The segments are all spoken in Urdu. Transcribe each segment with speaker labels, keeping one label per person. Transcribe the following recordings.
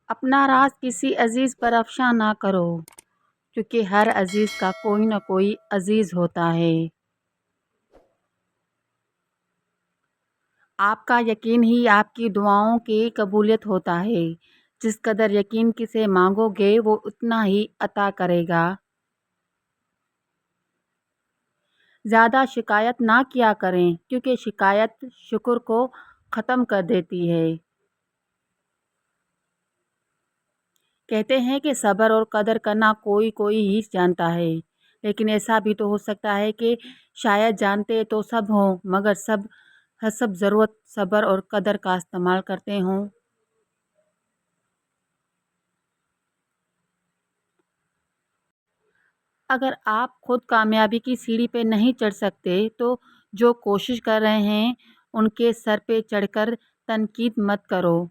Speaker 1: اپنا راز کسی عزیز پر افشا نہ کرو، کیونکہ ہر عزیز کا کوئی نہ کوئی عزیز ہوتا ہے۔ آپ کا یقین ہی آپ کی دعاؤں کی قبولیت ہوتا ہے۔ جس قدر یقین سے مانگو گے وہ اتنا ہی عطا کرے گا۔ زیادہ شکایت نہ کیا کریں، کیونکہ شکایت شکر کو ختم کر دیتی ہے۔ کہتے ہیں کہ صبر اور قدر کرنا کوئی ہی جانتا ہے، لیکن ایسا بھی تو ہو سکتا ہے کہ شاید جانتے تو سب ہوں مگر سب حسب ضرورت صبر اور قدر کا استعمال کرتے ہوں۔ اگر آپ خود کامیابی کی سیڑھی پہ نہیں چڑھ سکتے تو جو کوشش کر رہے ہیں ان کے سر پہ چڑھ کر تنقید مت کرو۔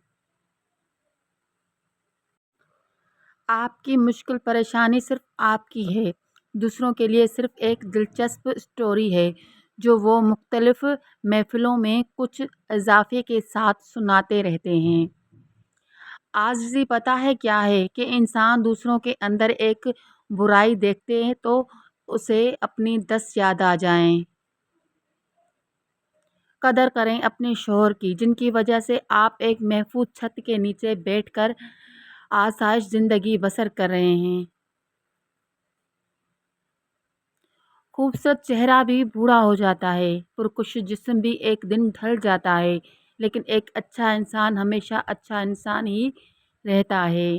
Speaker 1: آپ کی مشکل پریشانی صرف آپ کی ہے، دوسروں کے لیے صرف ایک دلچسپ سٹوری ہے جو وہ مختلف محفلوں میں کچھ اضافے کے ساتھ سناتے رہتے ہیں۔ عاجزی پتہ ہے کیا ہے؟ کہ انسان دوسروں کے اندر ایک برائی دیکھتے ہیں تو اسے اپنی 10 یاد آ جائیں۔ قدر کریں اپنے شوہر کی، جن کی وجہ سے آپ ایک محفوظ چھت کے نیچے بیٹھ کر آسائش زندگی بسر کر رہے ہیں۔ خوبصورت چہرہ بھی بوڑھا ہو جاتا ہے، پرکشش جسم بھی ایک دن ڈھل جاتا ہے، لیکن ایک اچھا انسان ہمیشہ اچھا انسان ہی رہتا ہے۔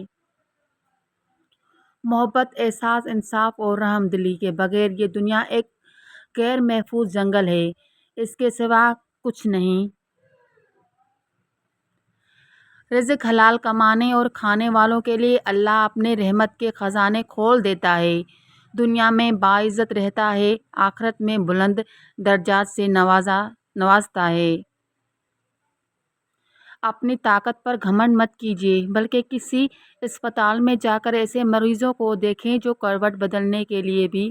Speaker 1: محبت، احساس، انصاف اور رحم دلی کے بغیر یہ دنیا ایک غیر محفوظ جنگل ہے، اس کے سوا کچھ نہیں۔ رزق حلال کمانے اور کھانے والوں کے لیے اللہ اپنے رحمت کے خزانے کھول دیتا ہے، دنیا میں باعزت رہتا ہے، آخرت میں بلند درجات سے نوازتا ہے۔ اپنی طاقت پر گھمنڈ مت کیجیے، بلکہ کسی اسپتال میں جا کر ایسے مریضوں کو دیکھیں جو کروٹ بدلنے کے لیے بھی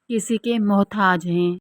Speaker 1: کسی کے محتاج ہیں۔